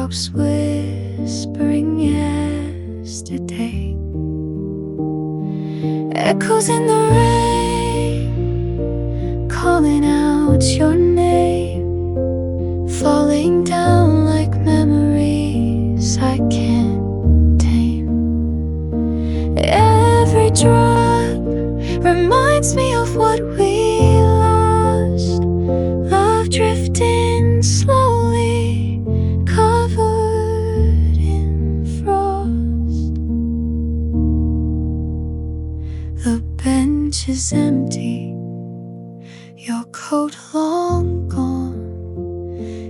Raindrops whispering yesterday, echoes in the rain, calling out your name, falling down like memories I can't tame. Every drop reminds me of what we lost, love drifting slowly, covered in frost. The bench is empty, your coat long gone,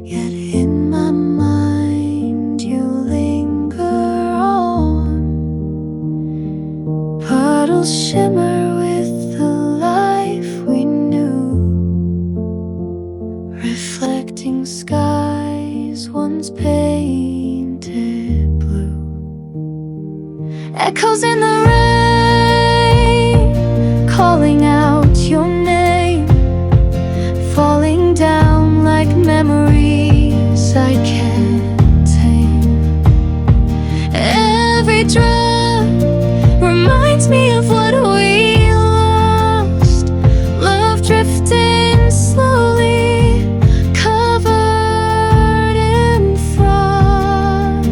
yet in my mind you linger on. Puddles shimmer with the life we knew, reflecting skies once painted blue. Echoes in the rain, calling out your name, falling down like memories I can't tame. Every drop reminds me of what we lost, love drifting slowly, covered in frost.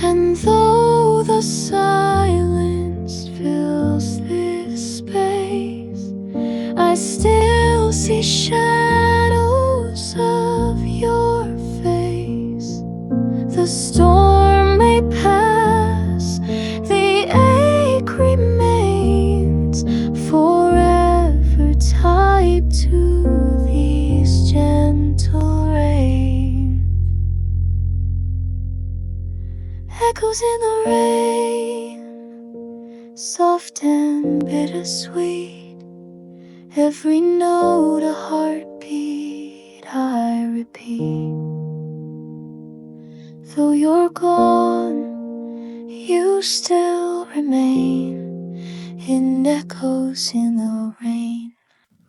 And though the silence fills this space, I still see shadows of your face. The storm may pass, the ache remains, forever tied to these gentle rain. Echoes in the rain, soft and bittersweet, every note a heartbeat I repeat. Though you're gone, you still remain in echoes in the rain.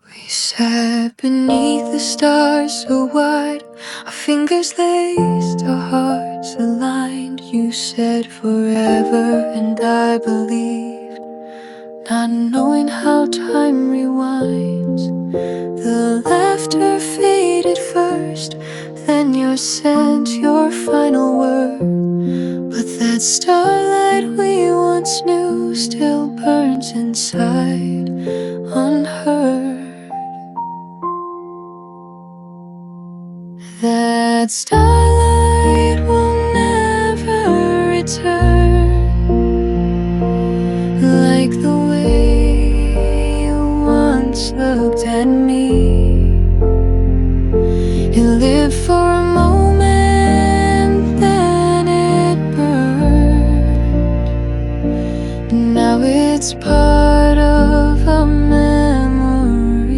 We sat beneath the stars so wide, our fingers laced, our hearts aligned. You said forever and I believed, not knowing how time rewinds. The laughter faded first, then your scent, your final word. But that starlight we once knew still burns inside, unheard. That starlight will never return, like the way you once looked at me. It lived for a moment, then it burned. Now it's part of a memory.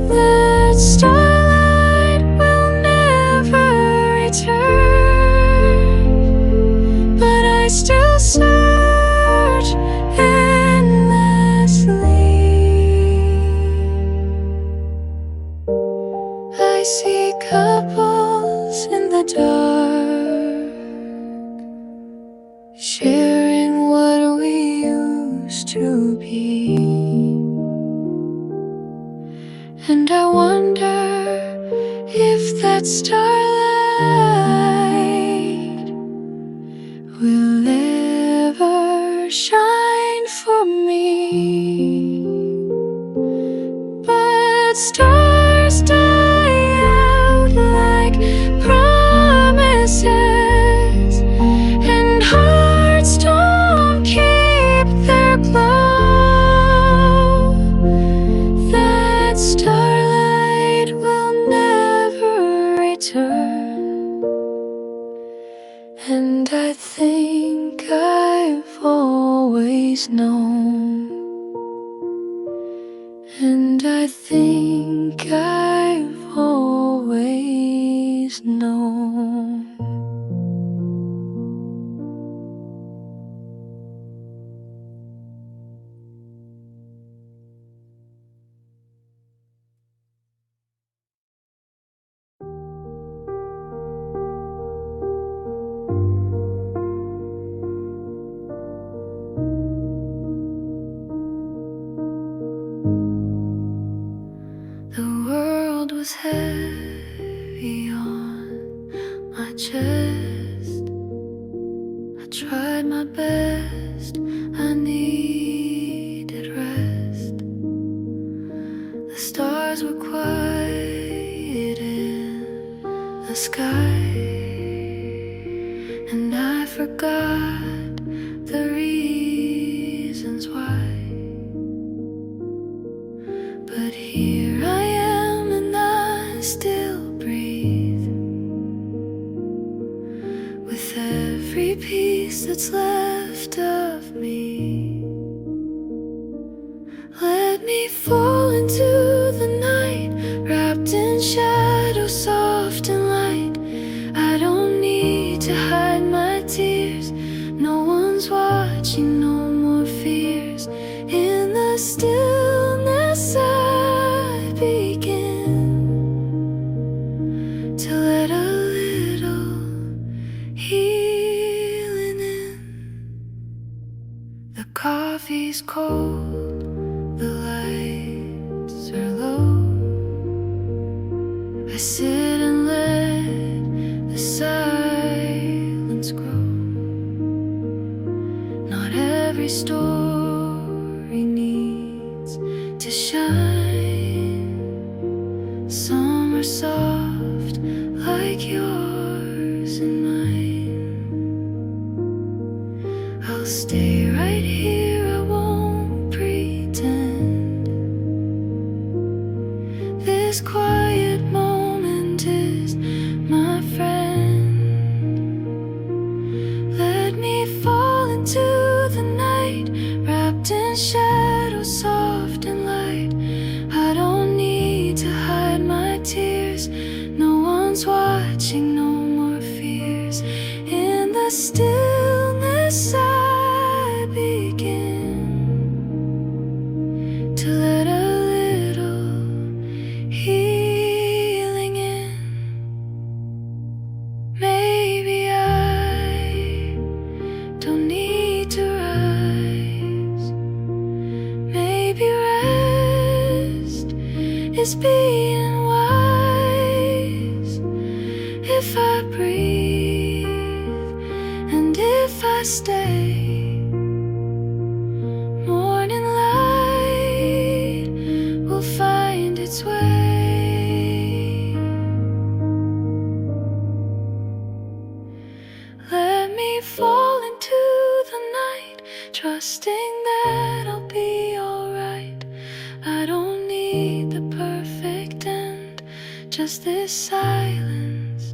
That starlight will never return, but I still search endlessly. I see couples in the dark, sharing what we used to be. And I wonder if that starlight will ever shine for me. But stars die out like promises, and hearts don't keep their glow. That starlight will never return, and I think I've always known, and I think I've always known. was heavy on my chest. I tried my best, I needed rest. The stars were quiet in the sky, and I forgot the reasons why. But here I am and I still breathe, with every piece that's left of me. Let me fall into the night, wrapped in shadow, soft and light. I don't need to hide my tears, no one's watching, no more fears. In the stillness I begin to let a little healing in. The coffee's cold, the lights are low. I sit and let the silence grow. Not every story needs to shine. Some are soft like yours and mine. I'll stay right here, I won't pretend. This quiet moment is my friend. Let me fall into the night, wrapped in shadow, soft and light. I don't need to hide my tears, no one's watching, no more fears. In the stillness I begin to let a little healing in. Maybe I don't need to rise. Maybe rest is being wise. If I breathe and if I stay, morning light will find its way. Let me fall into the night, trusting that I'll be alright. I don't need the perfect end, just this silence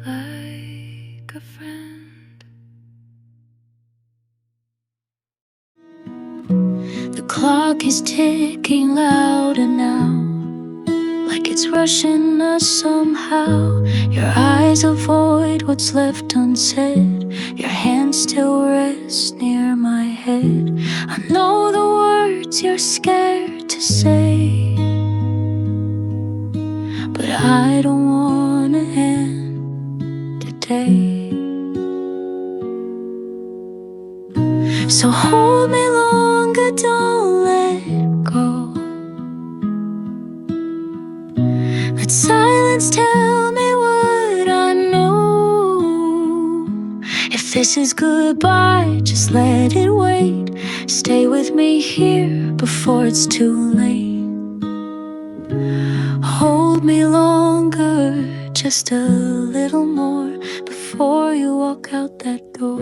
like a friend. The clock is ticking louder now, like it's rushing us somehow. Your eyes avoid what's left unsaid, your hand still rests near my head. I know the words you're scared to say, but I don't wanna end today. So hold me longer, don't let go. Let silence tell me what I know. If this is goodbye, just let it wait. Stay with me here before it's too late. Hold me longer, just a little more, before you walk out that door.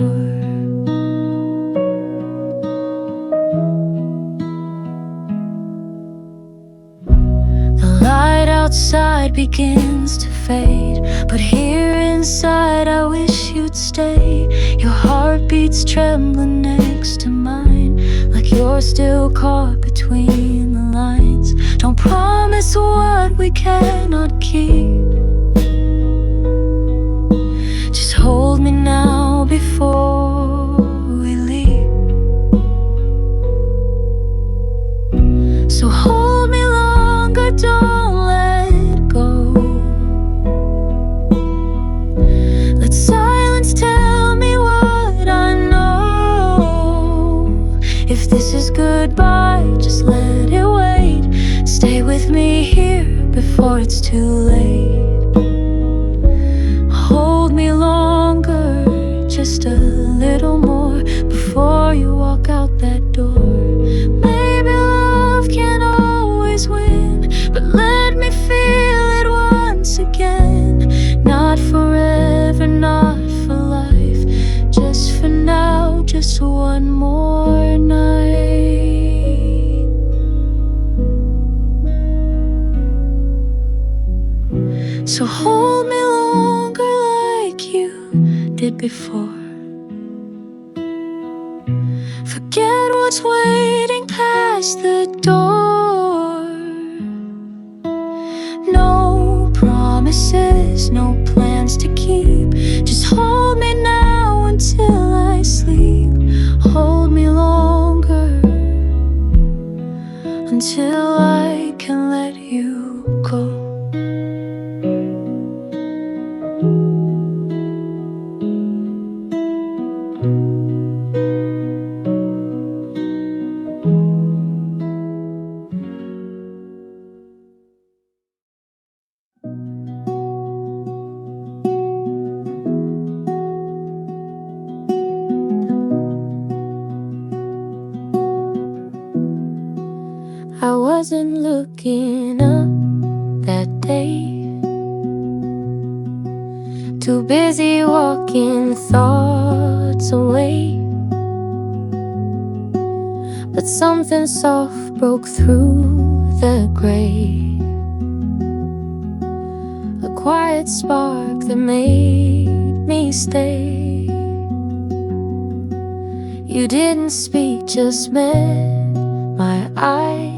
Outside begins to fade, but here inside I wish you'd stay. Your heartbeat's trembling next to mine, like you're still caught between the lines. Don't promise what we cannot keep. Just hold me now before we leave. So hold me longer, don't let go. Let silence tell me what I know. If this is goodbye, just let it wait. Stay with me here before before it's too late. Hold me longer, just a little more, before you walk out that door. Maybe love can't always win, but let me feel it once again. Not forever, not for life, just for now, just one more night. So hold me longer like you did before. Forget what's waiting past the door. No promises, no plans to keep. Just hold me now until I sleep. Hold me longer until I can let you go. I wasn't looking up that day, too busy walking thoughts away. But something soft broke through the gray, a quiet spark that made me stay. You didn't speak, just met my eyes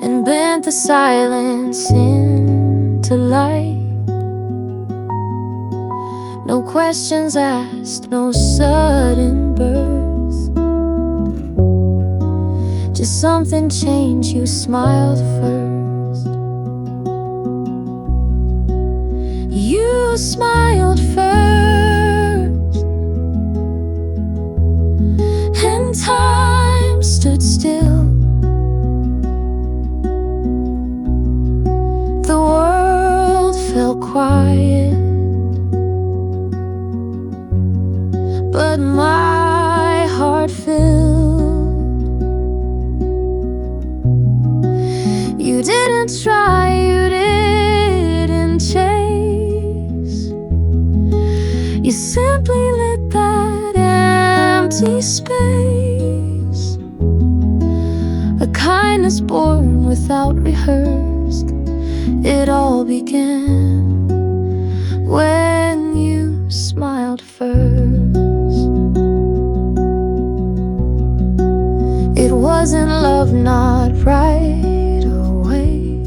and bent the silence into light. No questions asked, no sudden birth, just something changed. You smiled first. You smiled first, and time stood still. The world fell quiet, but my heart filled. You didn't try, you didn't chase. You simply lit that empty space. A kindness born without rehearsed. It all began when you smiled first. It wasn't love, not right away,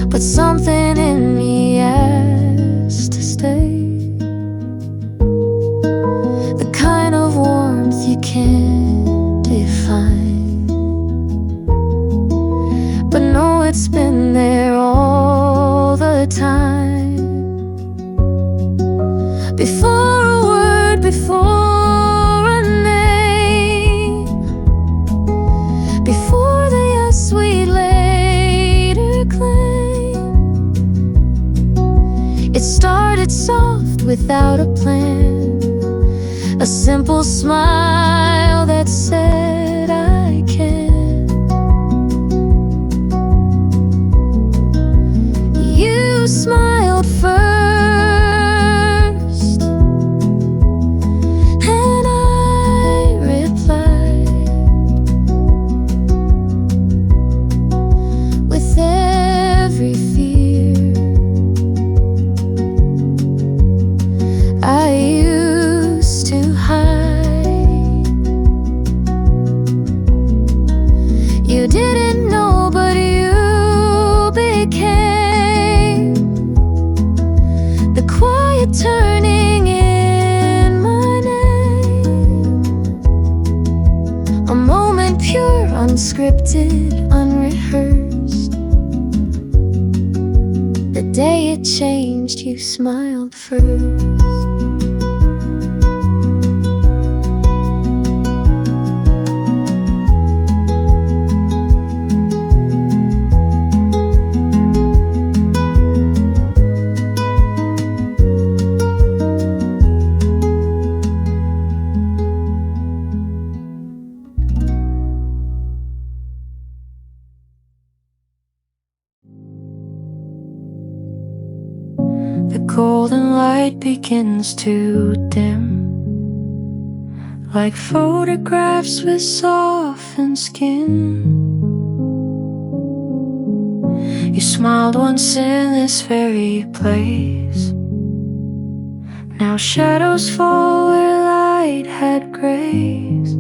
but something in me asked to stay. The kind of warmth you can't define, but no, it's been there all the time. Before a word, before a name, before the yes we later claim. It started soft without a plan, a simple smile that said I can. You smiled first, and I replied with every fear I used to hide. You didn't know, but you became the quiet turning in my name. A moment pure, unscripted, unrehearsed. The day it changed, you smiled first. begins to dim, like photographs with softened skin. You smiled once in this very place. Now shadows fall where light had graced.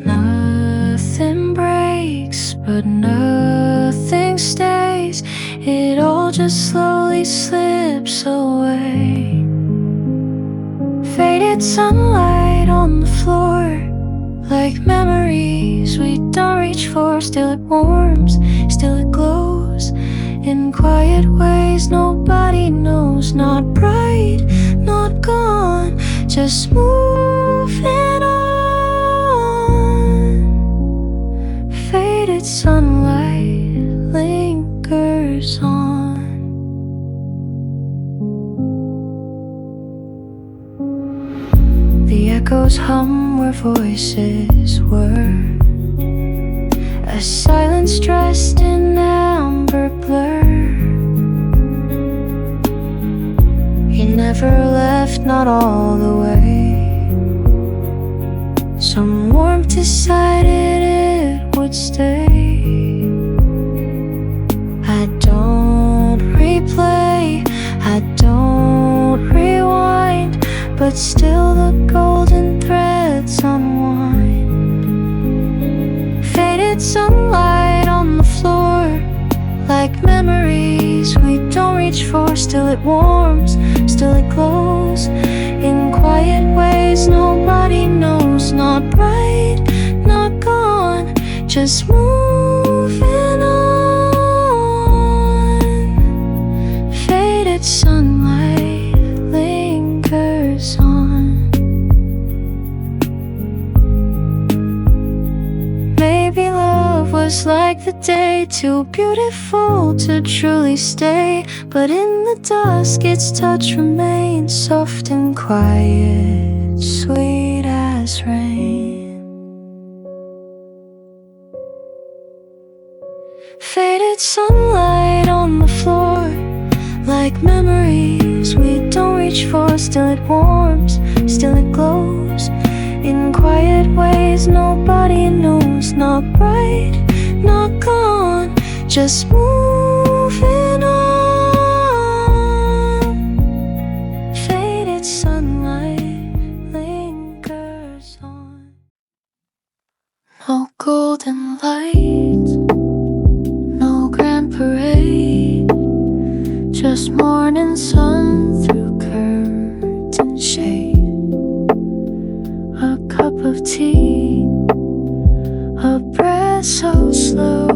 Nothing breaks, but nothing stays. It all just slowly slips away. Faded sunlight on the floor, like memories we don't reach for. Still it warms, still it glows, in quiet ways nobody knows. Not bright, not gone, just moving on. Faded sunlight lingers on. The echoes hum where voices were, a silence dressed in amber blur. You never left, not all the way. Some warmth decided it would stay. I don't replay, I don't rewind, but still the golden threads unwind. Faded sunlight on the floor, like memories we don't reach for. Still it warms, still it glows, in quiet ways nobody knows. Not bright, not gone, just moving on. Faded sunlight lingers on. Maybe love was like the day, too beautiful to truly stay. But in the dusk its touch remains, soft and quiet, sweet as rain. Faded sunlight on the floor, like memories we don't reach for. Still it warms, still it glows, in quiet ways nobody knows. Not bright, not gone, just moving on. Faded sunlight lingers on. No golden light, no grand parade, just morning sun through curtain shade. A cup of tea, a breath so slow,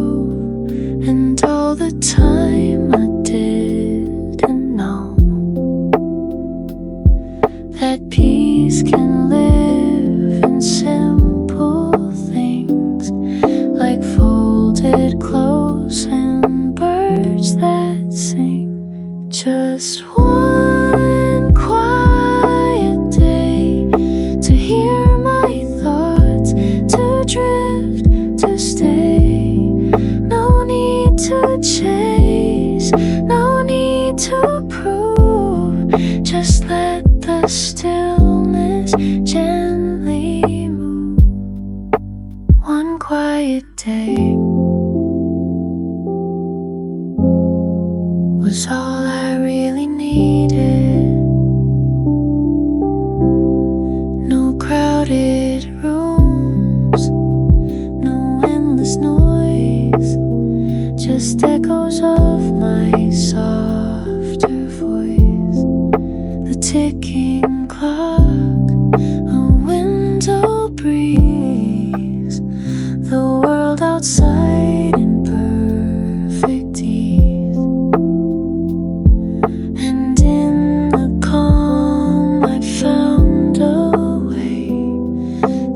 and all the time I didn't know that peace can live in simple things, like folded clothes and birds that sing. Just one quiet day to hear my thoughts, to drift, to stay. No need to chase, no need to prove. Just let the stillness gently move. One quiet day was all I really needed. No crowded rooms, no endless noise, just echoes of my softer voice. The ticking clock, a window breeze, the world outside in perfect ease. And in the calm I found a way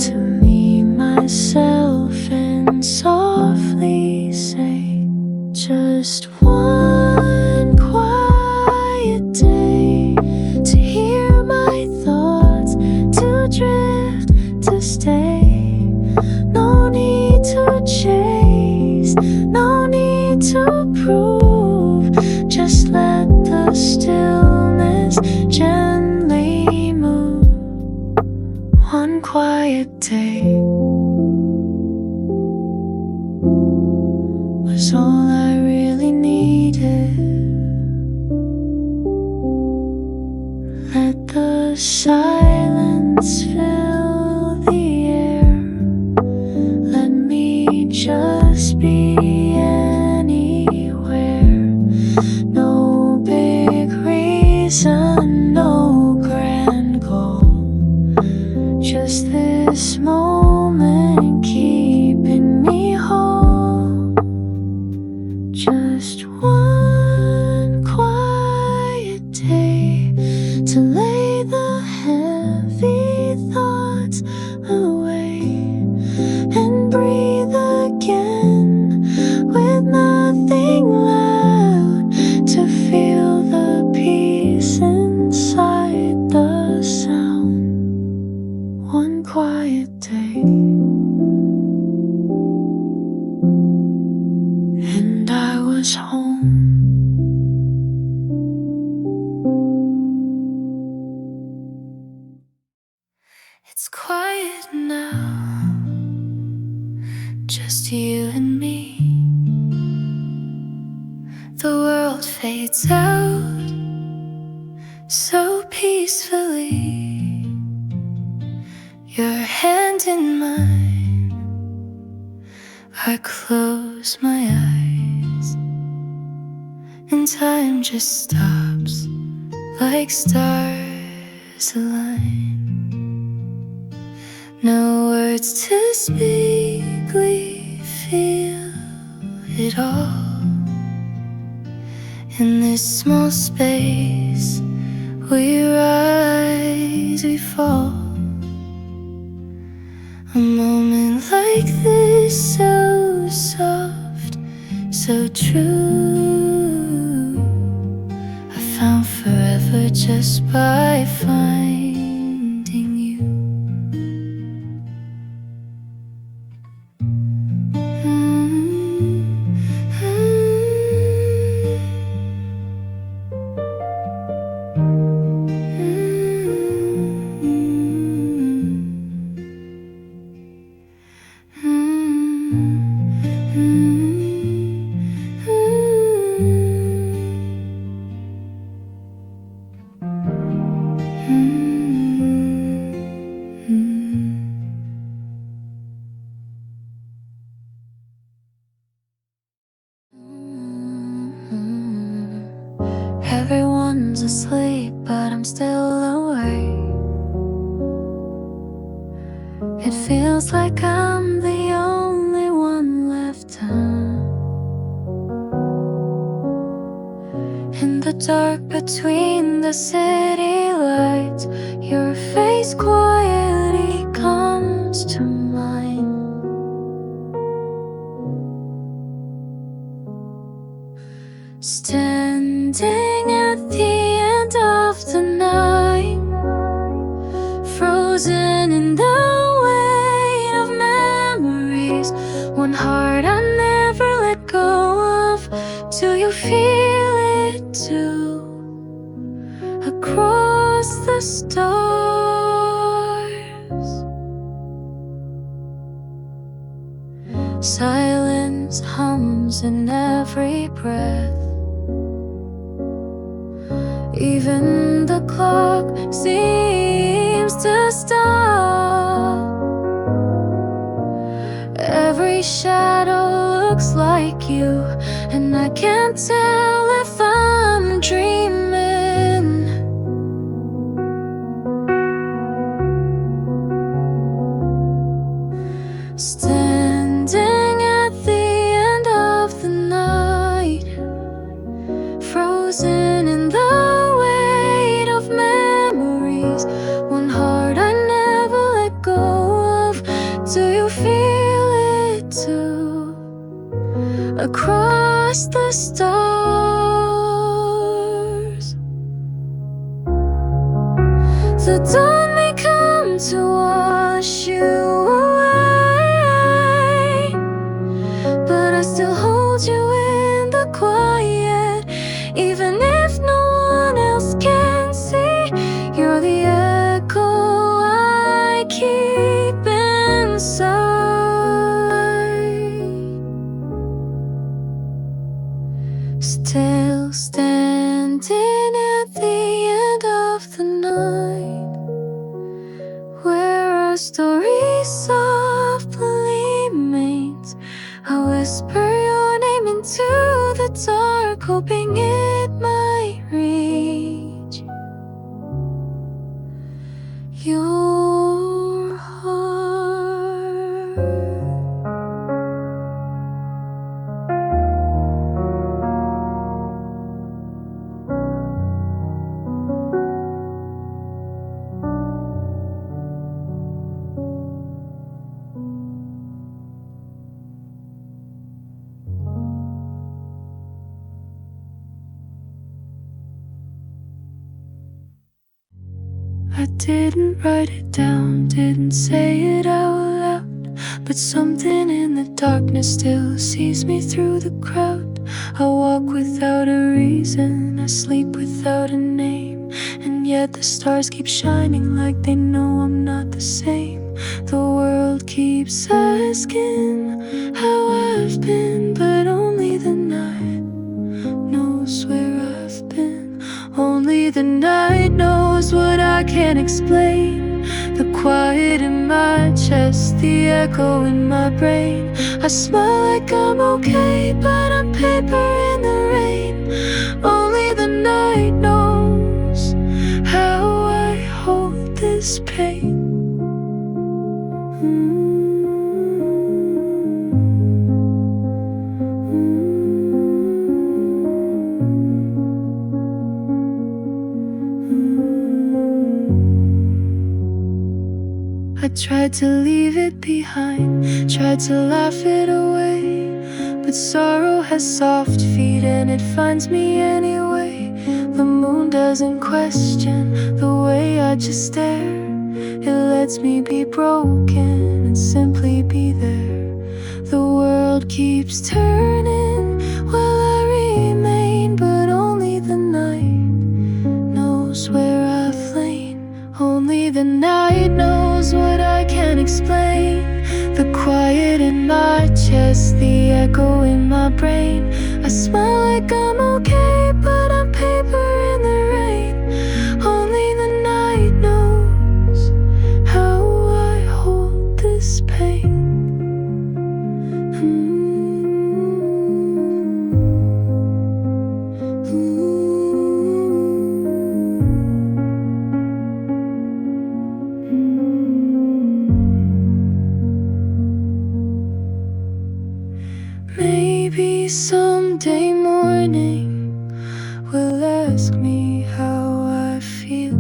to me, myself, and softly say, just one quiet day to hear my thoughts, to drift, to stay. No need to chase, quiet day was all I really needed. Let the silence fill the air. Let me just be anywhere. No big reason, no grand goal, just this moment keeping me whole. Just one quiet day to lay the heavy thoughts away and breathe again with nothing loud, to feel the peace inside the sound. One quiet day, and I was home. It's quiet now, just you and me. The world fades out so peacefully. Your hand in mine, I close my eyes, and time just stops like stars align. No words to speak, we feel it all. In this small space, we rise, we fall. A moment like this, so soft, so true, I found forever just by finding you. Everyone's asleep, but I'm still awake. It feels like I'm the only one left in the dark between the city lights. Your face quietly comes to mind. Standing at the end of the night, frozen in the weight of memories, one heart I never let go of. Do you feel it too? Across the stars, silence hums in every breath. Even the clock seems to stop. Every shadow looks like you, and I can't tell if I'm dreaming. Standing at the end of the night, frozen in the one heart I never let go of. Do you feel it too? Across the stars, the dawn may come to wash you away, but I still hold you in the quiet. Even if no one else can see, you're the echo I keep our story softly remains. I whisper your name into the dark, hoping it might reach your heart. I didn't write it down, didn't say it out loud, but something in the darkness still sees me through the crowd. I walk without a reason, I sleep without a name, and yet the stars keep shining like they know I'm not the same. The world keeps asking how I've been, but only the night knows where I've been. Only the night knows what I can't explain. The quiet in my chest, the echo in my brain. I smile like I'm okay, but I'm paper in the rain. Only the night knows how I hold this pain. I tried to leave it behind, tried to laugh it away, but sorrow has soft feet and it finds me anyway. The moon doesn't question the way I just stare. It lets me be broken and simply be there. The world keeps turning while I remain, but only the night knows where I've lain. Only the night knows what I can't explain. The quiet in my chest, the echo in my brain. I smile like I'm okay, but I'm paper in the rain. Only the night knows how I hold this pain. Maybe someday morning will ask me how I feel,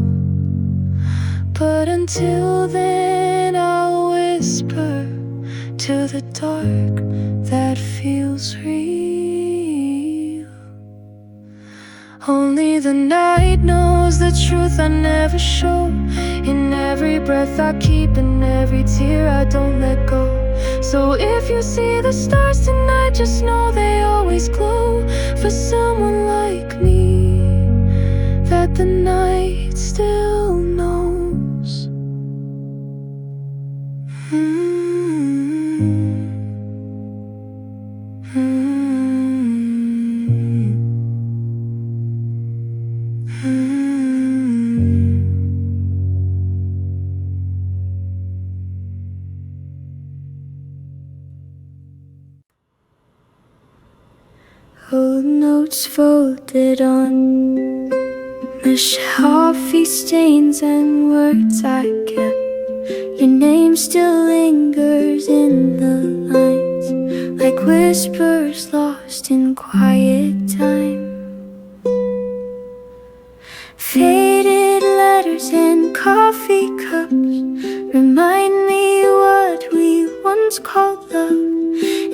but until then I'll whisper to the dark that feels real. Only the night knows the truth I never show. In every breath I keep, in every tear I don't let go. So if you see the stars tonight, just know they always glow. For someone like me, that the night still knows. Old notes folded on the shelf, stains and words I kept. Your name still lingers in the lines, like whispers lost in quiet time. Faded letters and coffee cups remind me what we once called love.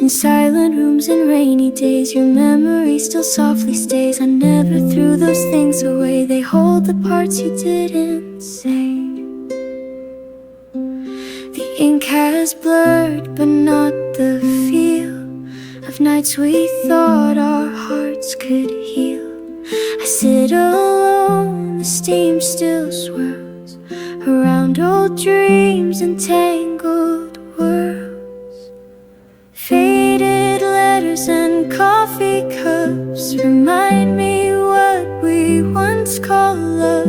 In silent rooms and rainy days, your memory still softly stays. I never threw those things away, they hold the parts you didn't say. The ink has blurred, but not the feel of nights we thought our hearts could heal. I sit alone, the steam still swirls around old dreams and tangled worlds. Faded letters and coffee cups remind me what we once called love.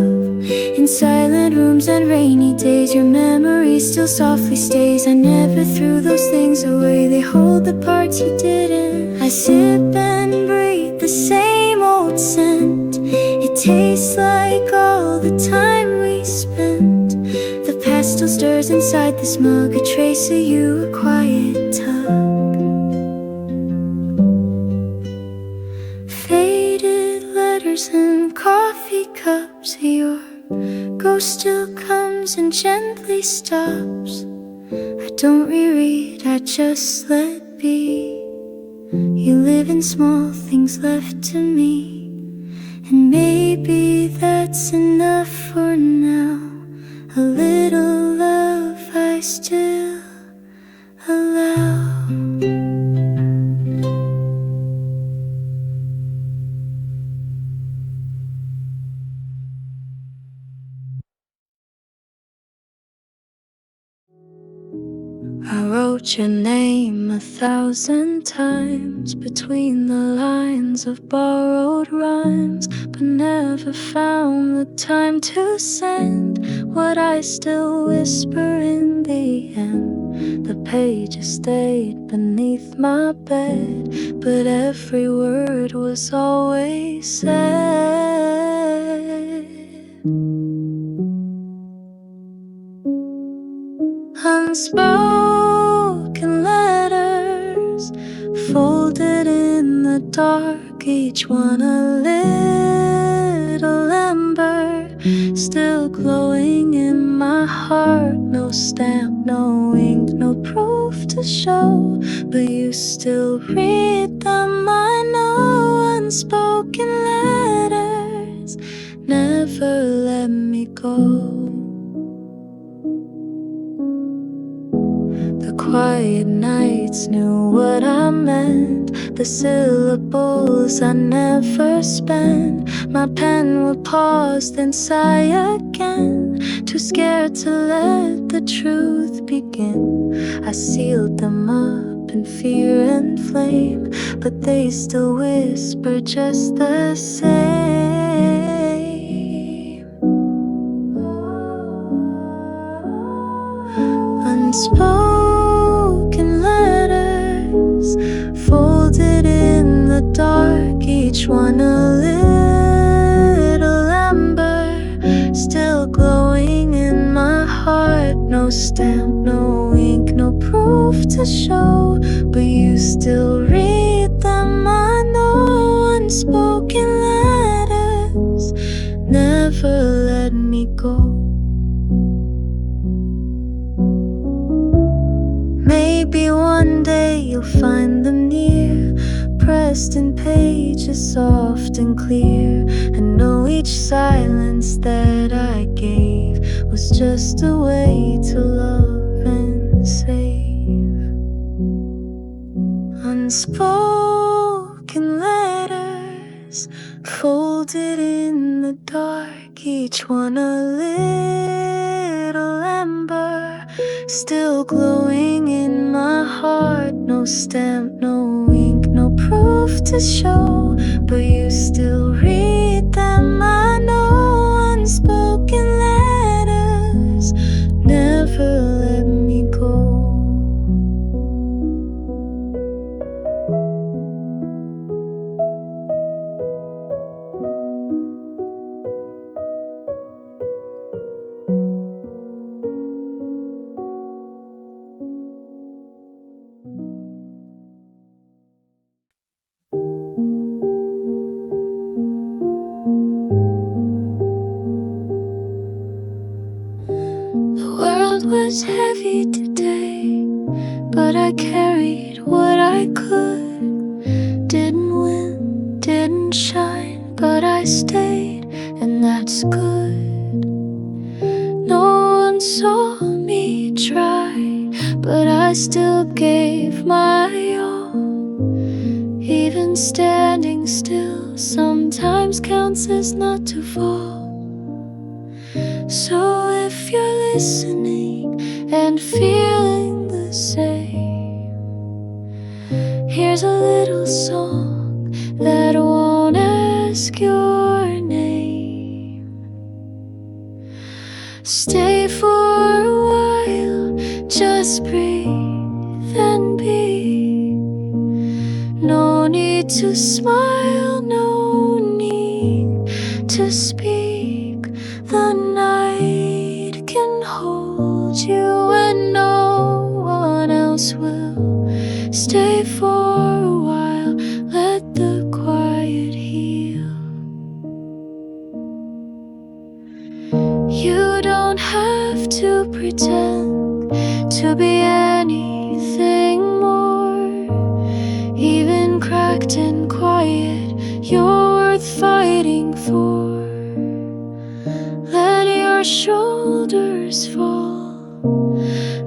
In silent rooms and rainy days, your memory still softly stays. I never threw those things away. They hold the parts you didn't. I sip and breathe the same old scent. It tastes like all the time we spent. The past still stirs inside this mug, a trace of you, a quiet tug. Faded letters and coffee cups. Your ghost still comes and gently stops. I don't reread, I just let be. You live in small things left to me, and maybe that's enough for now. A little love I still allow. I wrote your name 1,000 times between the lines of borrowed rhymes, but never found the time to send what I still whisper in the end. The pages stayed beneath my bed, but every word was always said. Unspoken letters, folded in the dark, each one a little ember, still glowing in my heart. No stamp, no ink, no proof to show, but you still read them. I know. Unspoken letters never let me go. The quiet nights knew what I meant, the syllables I never spent. My pen would pause, then sigh again, too scared to let the truth begin. I sealed them up in fear and flame, but they still whisper just the same. Unspoken letters, folded in the dark, each one a little ember, still glowing in my heart. No stamp, no ink, no proof to show, but you still read them. I know. Unspoken letters never let me go. Maybe one day you'll find them near, pressed in pages soft and clear, and know each silence that I gave was just a way to love and save. Unspoken letters, folded in the dark, each one a little ember, still glowing in my heart. No stamp, no ink, no proof to show, but you still read them. I know. Unspoken letters never let me go. Was heavy today, but I carried what I could. Didn't win, didn't shine, but I stayed, and that's good. No one saw me try, but I still gave my all. Even standing still sometimes counts as not to fall. So if you're listening and feeling the same, here's a little song that won't ask your name. Stay for a while, Just breathe and be. No need to smile, no need to speak. The night can hold you and no one else will. Stay for a while, let the quiet heal. You don't have to pretend to be anything more. Even cracked and quiet, you're worth fighting for. Let your shoulders fall,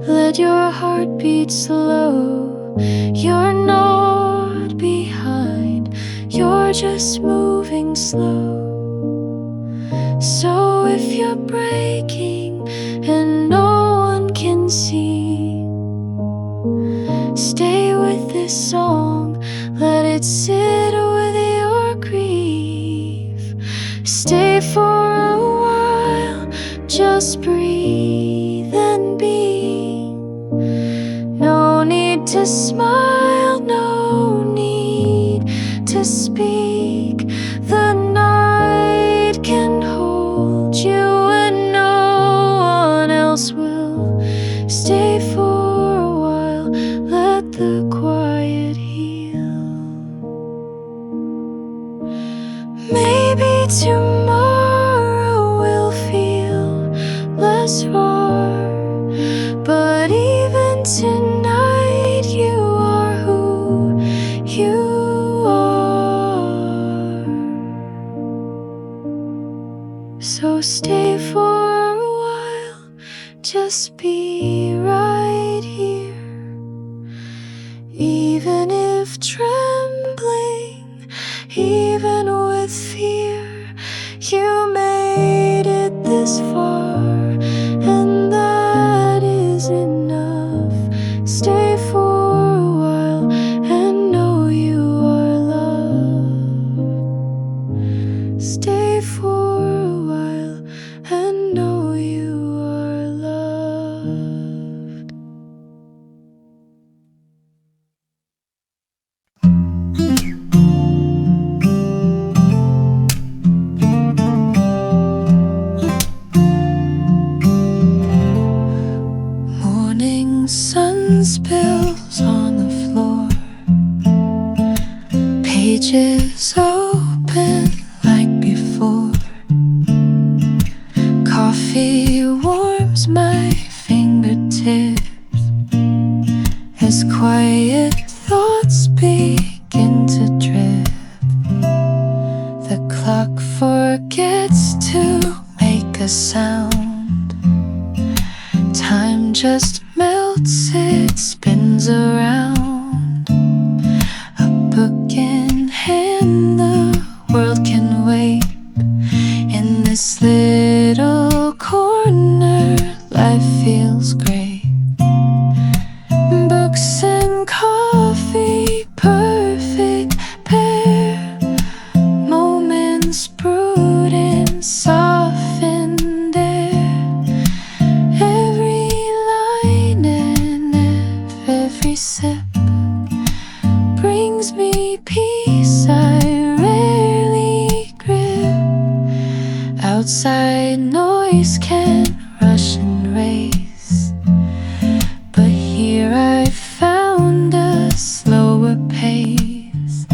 let your heart beat slow. You're not behind, you're just moving slow. So if you're breaking and no one can see, stay with this song, let it sit with your grief. Stay for a while, just breathe and be. No need to smile, no need to speak. The night can hold you and no one else will. Stay for a while, let the quiet heal. Maybe tomorrow will feel less far, but even tonight you are who you are. So stay for a while, just be right here. Even if trembling, even with fear, you made it this far, and that is enough. Stay for a while and know you are loved. Stay for a while and know you are loved. Morning sun spills on the floor, pages open like before. Coffee warms my fingertips as quiet thoughts begin to drift. The clock forgets to make a sound. Time just melts, it spins around. A book in hand, the world can wait. In this little corner, life feels great. Books and coffee, perfect pair. Moments brewed in softened air. Every line and every sip brings me peace I rarely grip. Outside noise can rush and race, but here I found a slower pace.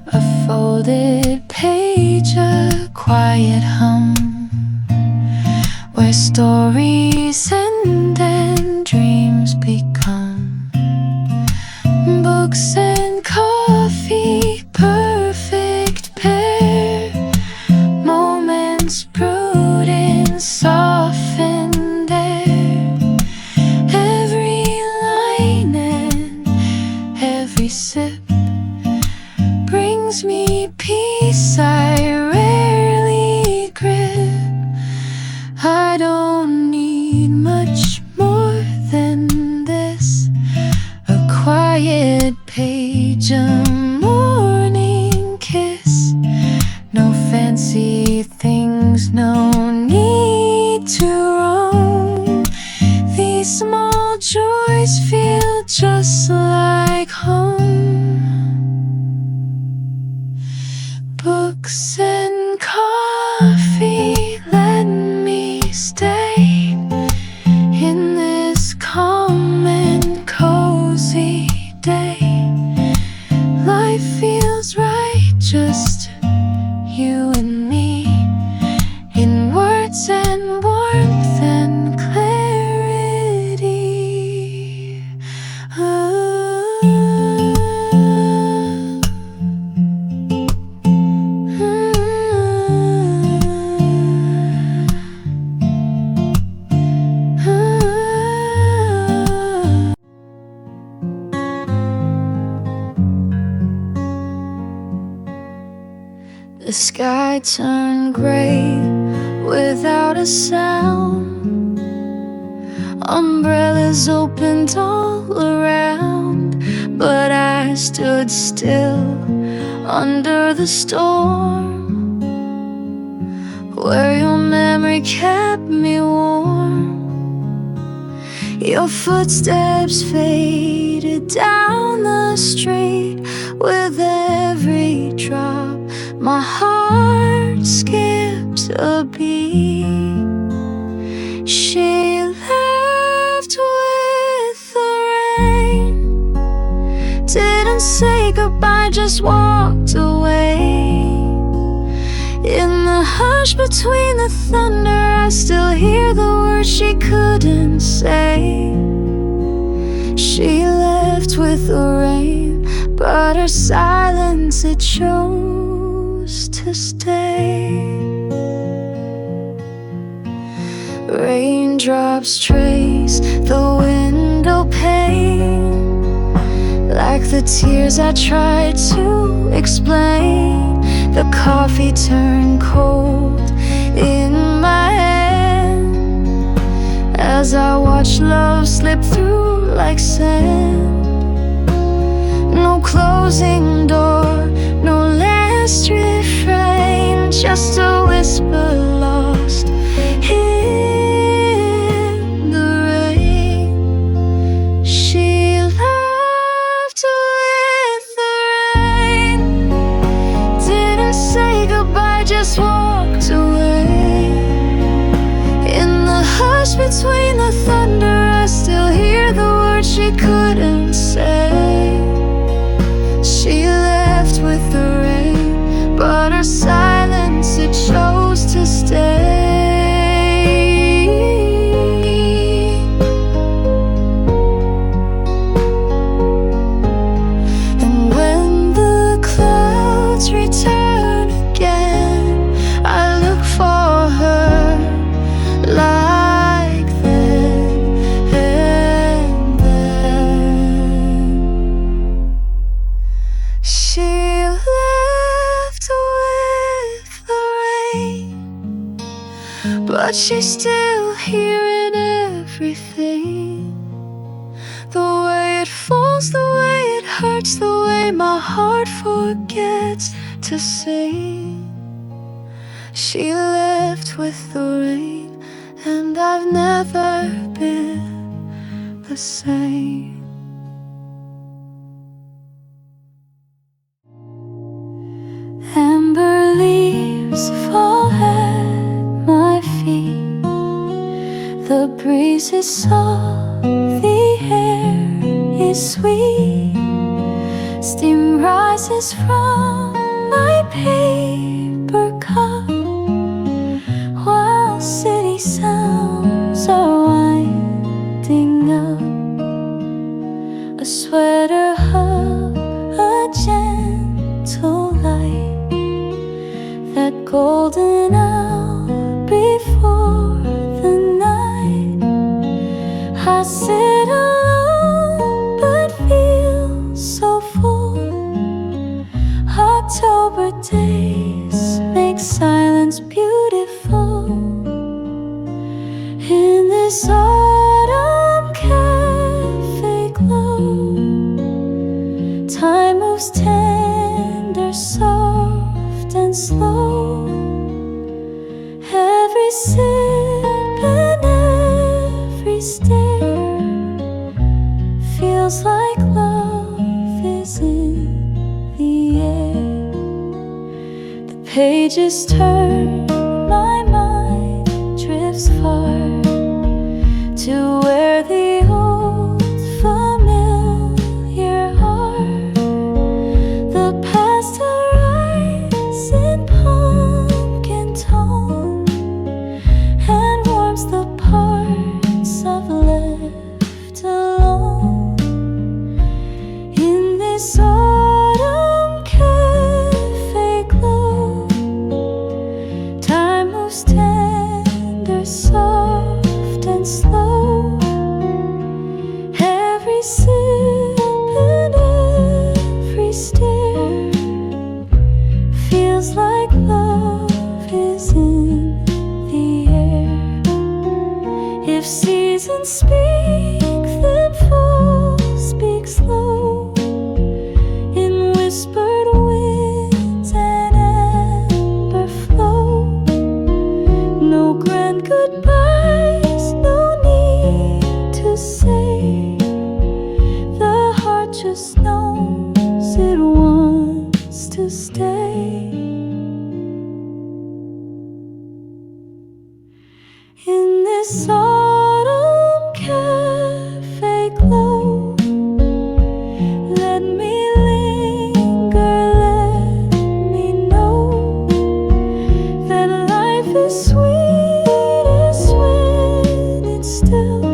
A folded page, a quiet hum, where stories end and dreams become. Books and coffee, perfect pair. Moments brewed in softened air. Every line and every sip brings me peace I rarely grip. I don't need much more than this. The sky turned gray without a sound. Umbrellas opened all around, but I stood still under the storm, where your memory kept me warm. Your footsteps faded down the street. With every drop, my heart skipped a beat. She left with the rain, didn't say goodbye, just walked away. In the hush between the thunder, I still hear the words she couldn't say. She left with the rain, but her silence, it chose to stay. Raindrops trace the window pane, like the tears I tried to explain. The coffee turned cold in my hand as I watched love slip through like sand. No closing door, no last refrain, just a whisper lost in the rain. She left with the rain, didn't say goodbye, just walked away. In the hush between the thunder, I still hear the words she couldn't say. She left with the rain, but her silence, it chose to stay. And when the clouds return again, I look for her like then and then. She left with the rain, but she's still hearing everything. The way it falls, the way it hurts, the way my heart forgets to sing. She left with the rain, and I've never been the same. Amber leaves fall at my feet. The breeze is soft, the air is sweet. Steam rises from my paper cup, while city sounds are winding up. A sweater hug, a gentle light, that golden hour before the night. I sit alone but feel so full. October days make silence beautiful. In this autumn cafe glow, time moves tender, soft and slow. Every sip and every stare feels like love is in the air. The pages turn, my mind drifts far to where the old familiar are. The past arrives in pumpkin tone and warms the parts I've left alone. In this autumn cafe glow, If seasons speak, then fall speaks low in whispered winds and amber flow. No grand goodbyes, no need to say. The heart just knows it wants to stay. In this autumn cafe glow, let me linger, let me know that life is sweetest when it's still,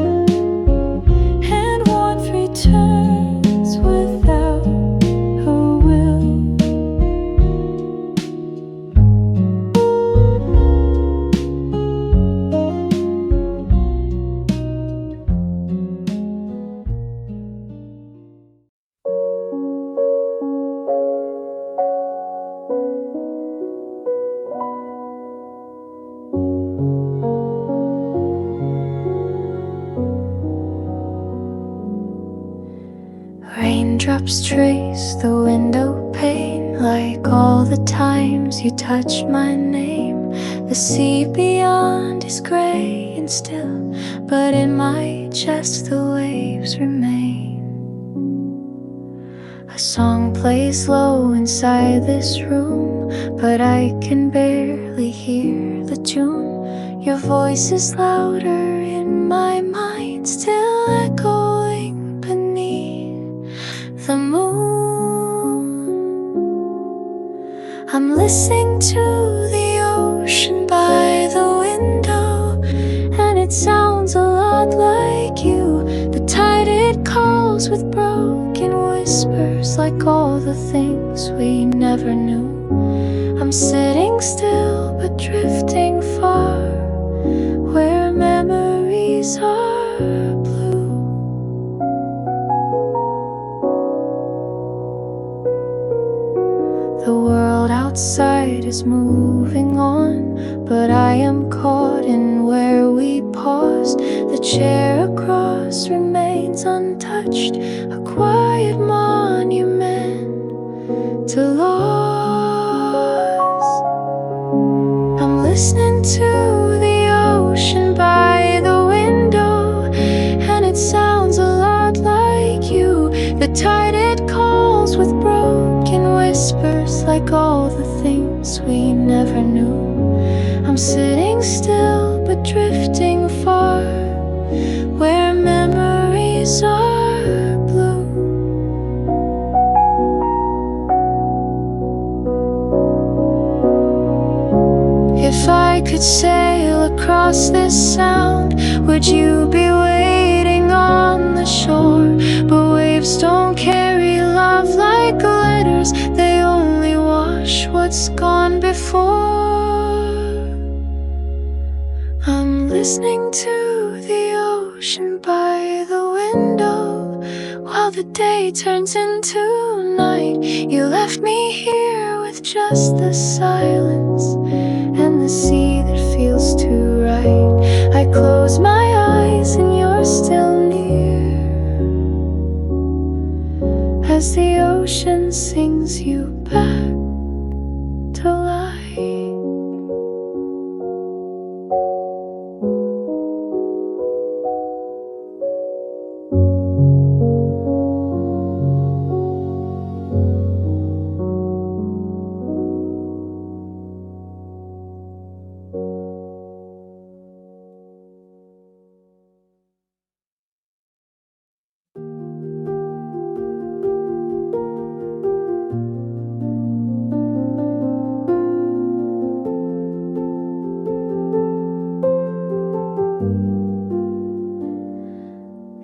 and warmth returns without a will. Raindrops trace the window pane like all the times you touched my name. The sea beyond is gray and still, but in my chest the waves remain. A song plays low inside this room, but I can barely hear the tune. Your voice is louder in my mind, still echoing beneath the moon. I'm listening to the ocean by the window, and it sounds a lot like you. The tide, it calls with broken whispers, like all the things we never knew. I'm sitting still but drifting far, where memories are blue. The world outside is moving on, but I am caught in where we paused. The chair across remains untouched, a quiet monument to loss. I'm listening to the ocean by the window, and it sounds a lot like you. The tide, it calls with broken whispers, like all the things we never knew. I'm sitting still but drifting far, where memories are blue. If I could sail across this sound, would you be waiting on the shore? But waves don't carry love like letters, they only wash what's gone before. I'm listening to the ocean by the window, while the day turns into night. You left me here with just the silence and the sea that feels too right. I close my eyes and you're still near, as the ocean sings you back to life.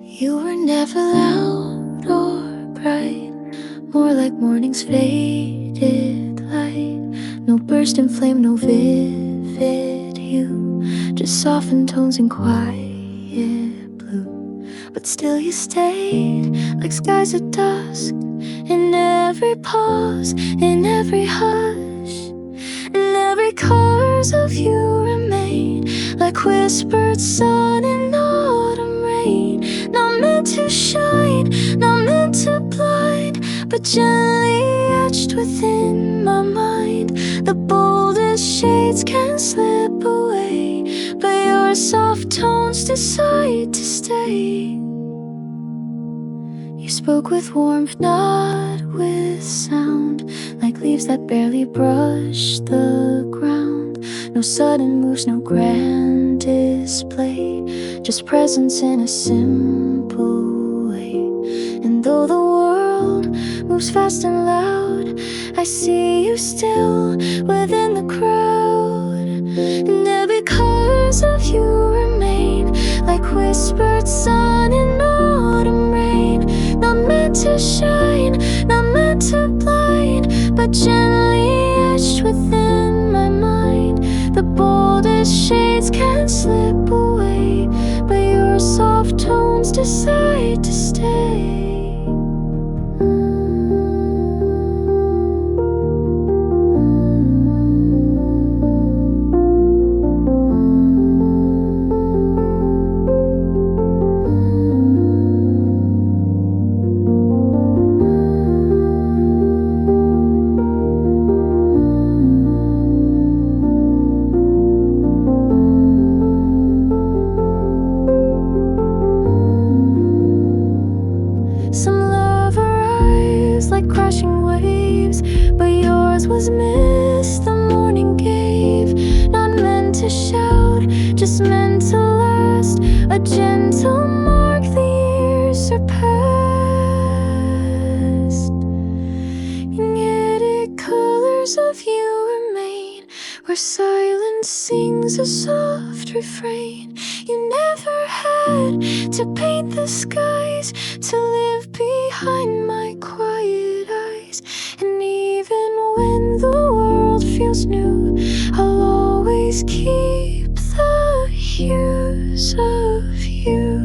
You were never loud or bright, more like morning's faded light. No burst in flame, no vivid hue, just softened tones and quiet blue. But still you stayed, like skies at dusk, in every pause, in every hush, and every chorus of you remain, like whispered sun in all to shine, not meant to blind, but gently etched within my mind. The boldest shades can slip away, but your soft tones decide to stay. You spoke with warmth, not with sound, like leaves that barely brush the ground. No sudden moves, no grand display, just presence in a simple way. And though the world moves fast and loud, I see you still within the crowd. And every because of you remain, like whispered sun in autumn rain. Not meant to shine, not meant to blind, but gently etched within my mind. The boldest shades can slip away, but your soft tones decide to stay. Crashing waves, but yours was mist the morning gave. Not meant to shout, just meant to last, a gentle mark the years surpassed. And yet it colors of you remain, where silence sings a soft refrain. You never had to paint the skies, to live behind my quiet eyes. And even when the world feels new, I'll always keep the hues of you.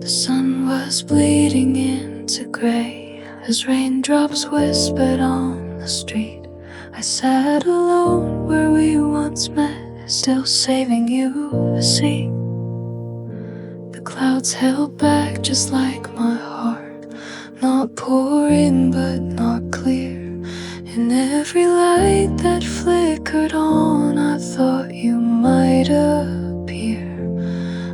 The sun was bleeding into gray as raindrops whispered on the street. I sat alone where we once met, still saving you a seat. The clouds held back just like my heart, not pouring but not clear. In every light that flickered on, I thought you might appear.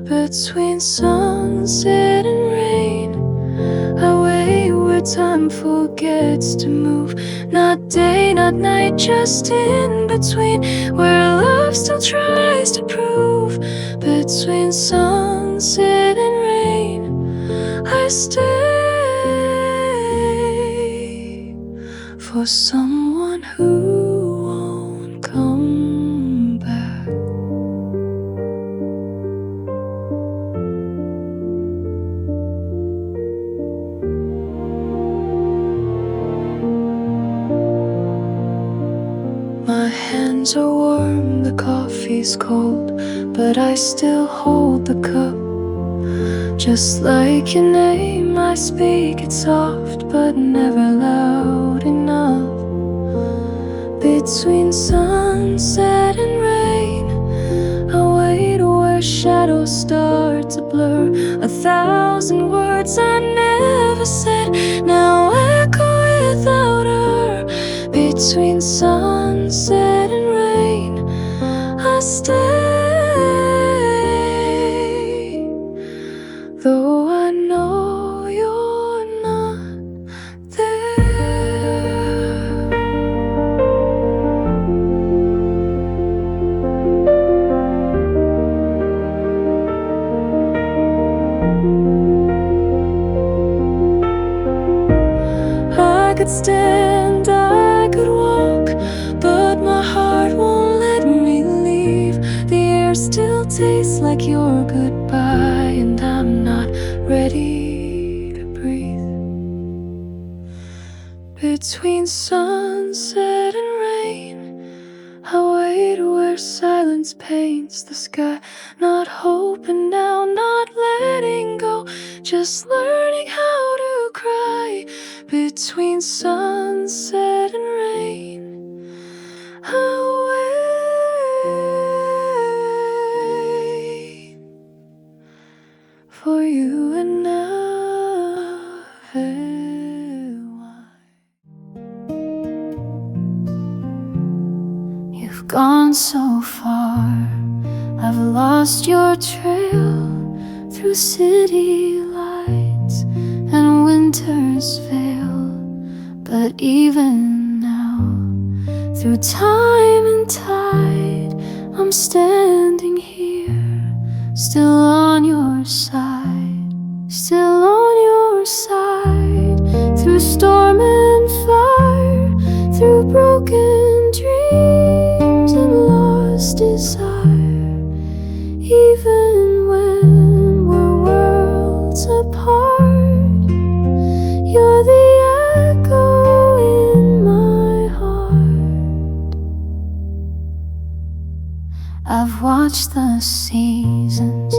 Between sunset and rain, away where time forgets to move. Not day, not night, just in between, where love still tries to prove. Between sunset and rain, I stay for someone who won't come back. My hands are warm, the coffee's cold, but I still hold the cup. Just like your name, I speak it soft, but never loud enough. Between sunset and rain, I wait where shadows start to blur. 1,000 words I never said now echo without her. Between sunset and rain, I stay, though I know you're not there. I could stand, I could walk, but my heart won't let me leave. The air still tastes like your goodbye, and I'm not ready to breathe. Between sunset and rain, I wait street where silence paints the sky. Not hoping now, not letting go, just learning how to cry between sunset and rain. Away for you and I. You've gone so far, I've lost your trail through city lights and winter's veil. But even now, through time and tide, I'm standing here, still on your side, still on your side. Through storm and fire, through broken dreams and lost desire. Even when we're worlds apart, you're the echo in my heart. I've watched the seasons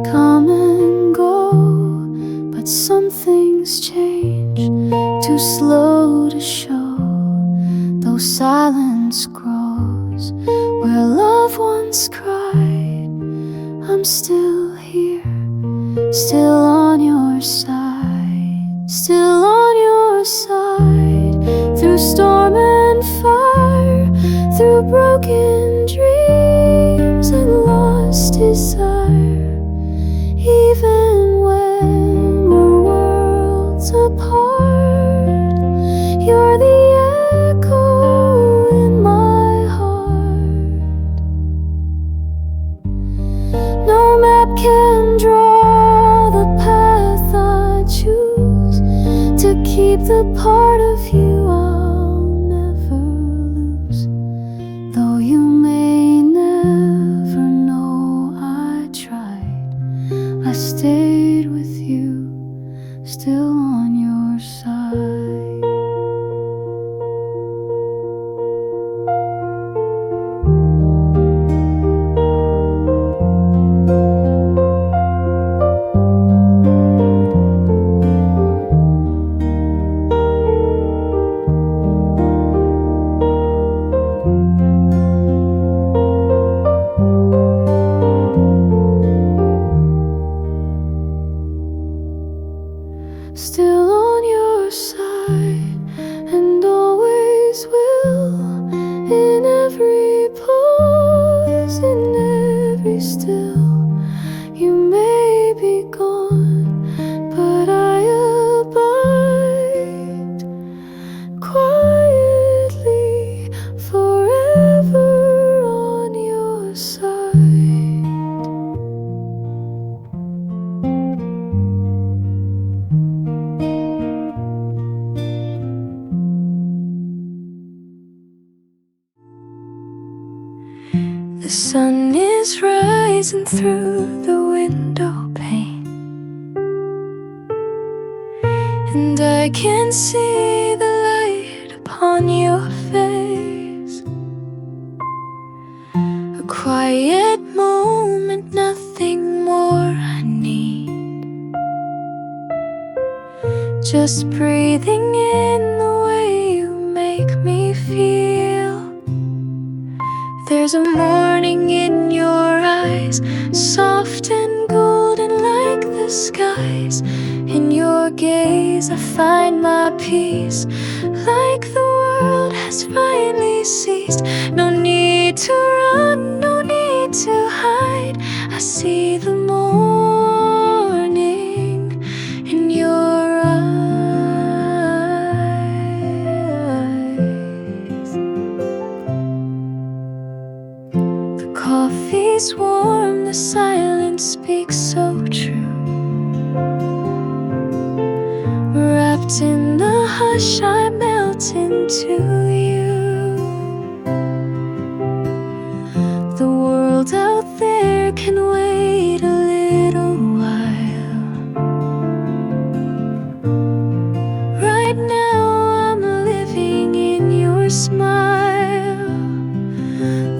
come and go, but some things change, too slow to show. Though silence grows where love once cried, I'm still here, still on your side, still on your side. Through storm and fire, through broken dreams and lost desire. Even when we're worlds apart, you're the echo in my heart. No map can draw the path I choose to keep the part of you I'll never lose. Though you may never know I tried, I stayed with you, still on your side. Still on your side, and always will. In every pause, in every still. You may be gone, but I abide quietly, forever on your side. The sun is rising through the window pane, and I can see the light upon your face. A quiet moment, nothing more I need. Just breathing in the way you make me feel. There's a morning in your eyes, soft and golden like the skies. In your gaze I find my peace, like the world has finally ceased. No need to run, no need to hide. I see the morning in your eyes. The coffee's warm, the silence speaks so true. Wrapped in the hush, I melt into you. The world out there can wait a little while. Right now I'm living in your smile.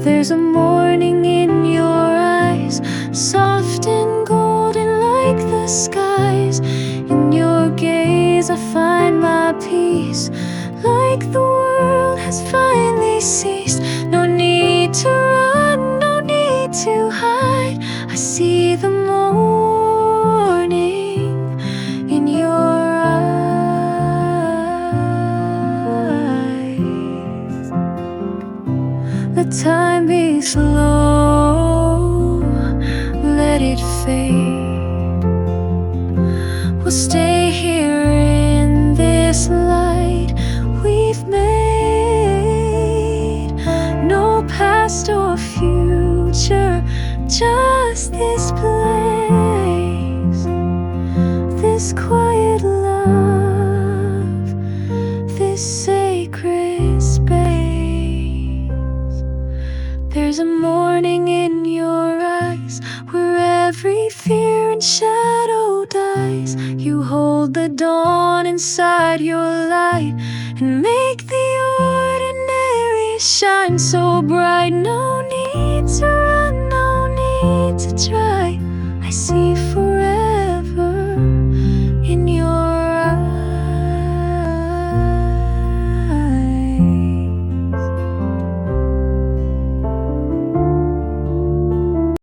There's a a morning in your eyes, soft and golden like the skies. In your gaze I find my peace, like the world has finally ceased. No need to run, no need to hide. I see the morning in your eyes. Let time be slow, let it fade. We'll stay here in this light we've made. No past or future, just this place, this quiet love, this sacred space. There's a morning in your eyes where every fear and shadow dies. You hold the dawn inside your light and make the ordinary shine so bright. No need to run, no need to try. I see for